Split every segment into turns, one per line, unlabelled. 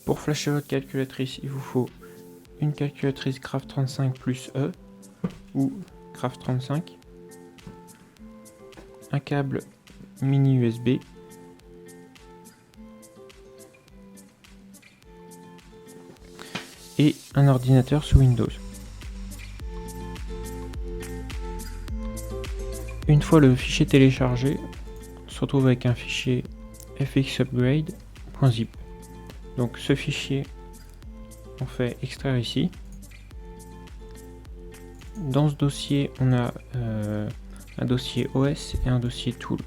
Pour flasher votre calculatrice, il vous faut une calculatrice Craft35 plus E ou Craft35, un câble mini USB, et un ordinateur sous Windows. Une fois le fichier téléchargé, on se retrouve avec un fichier fxupgrade.zip. Donc ce fichier, on fait extraire ici. Dans ce dossier, on a un dossier OS et un dossier Tool.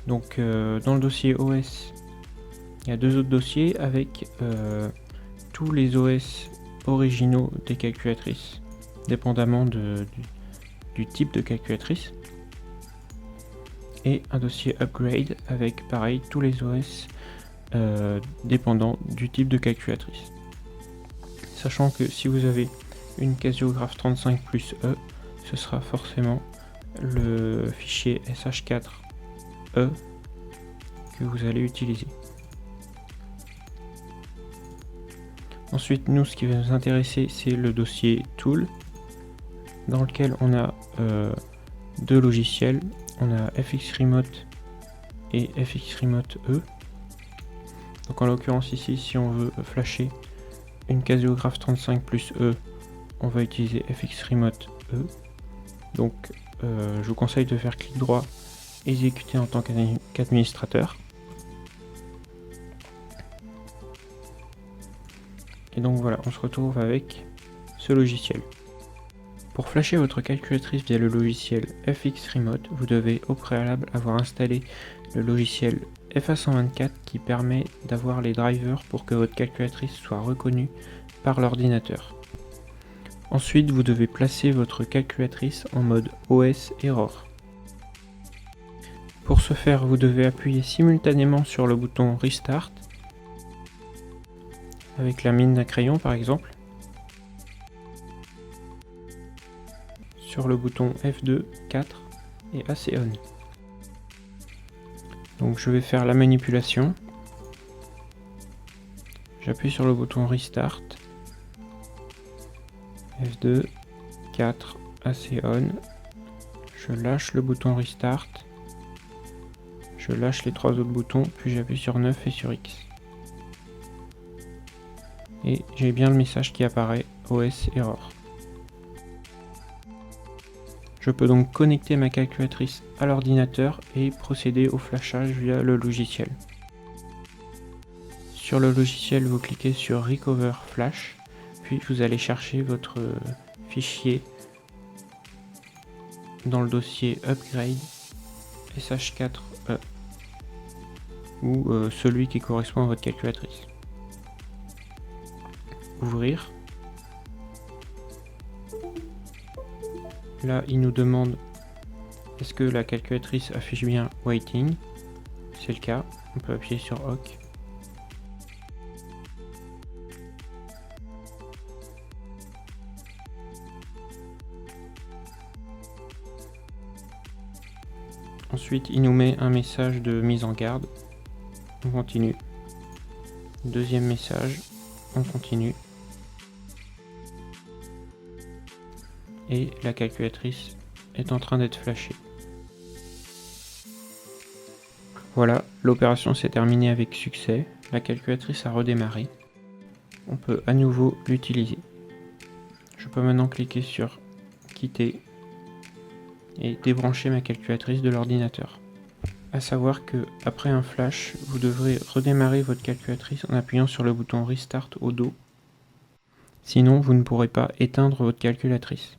Donc dans le dossier OS, il y a deux autres dossiers avec tous les OS originaux des calculatrices, dépendamment du type de calculatrice. Et un dossier Upgrade avec pareil tous les OS dépendant du type de calculatrice. Sachant que si vous avez une Casio Craft35 plus E, ce sera forcément le fichier SH4E que vous allez utiliser. Ensuite, nous, ce qui va nous intéresser, c'est le dossier Tool, dans lequel on a deux logiciels. On a FX Remote et FX Remote E. Donc en l'occurrence ici, si on veut flasher une Casio Craft35 plus E, on va utiliser FX Remote E. Donc je vous conseille de faire clic droit, exécuter en tant qu'administrateur. Et donc voilà, on se retrouve avec ce logiciel. Pour flasher votre calculatrice via le logiciel FX Remote, vous devez au préalable avoir installé le logiciel FA124 qui permet d'avoir les drivers pour que votre calculatrice soit reconnue par l'ordinateur. Ensuite, vous devez placer votre calculatrice en mode OS Error. Pour ce faire, vous devez appuyer simultanément sur le bouton Restart, avec la mine d'un crayon par exemple, sur le bouton F2, 4 et AC On. Donc je vais faire la manipulation. J'appuie sur le bouton Restart. F2, 4, AC On. Je lâche le bouton Restart. Je lâche les trois autres boutons, puis j'appuie sur 9 et sur X. Et j'ai bien le message qui apparaît, OS Error. Je peux donc connecter ma calculatrice à l'ordinateur et procéder au flashage via le logiciel. Sur le logiciel, vous cliquez sur Recover Flash, puis vous allez chercher votre fichier dans le dossier Upgrade SH4E ou celui qui correspond à votre calculatrice. Ouvrir. Là, il nous demande est-ce que la calculatrice affiche bien Waiting. C'est le cas, on peut appuyer sur OK. Ensuite, il nous met un message de mise en garde. On continue. Deuxième message, on continue. Et la calculatrice est en train d'être flashée. Voilà, l'opération s'est terminée avec succès. La calculatrice a redémarré. On peut à nouveau l'utiliser. Je peux maintenant cliquer sur quitter et débrancher ma calculatrice de l'ordinateur. À savoir que après un flash, vous devrez redémarrer votre calculatrice en appuyant sur le bouton Restart au dos. Sinon, vous ne pourrez pas éteindre votre calculatrice.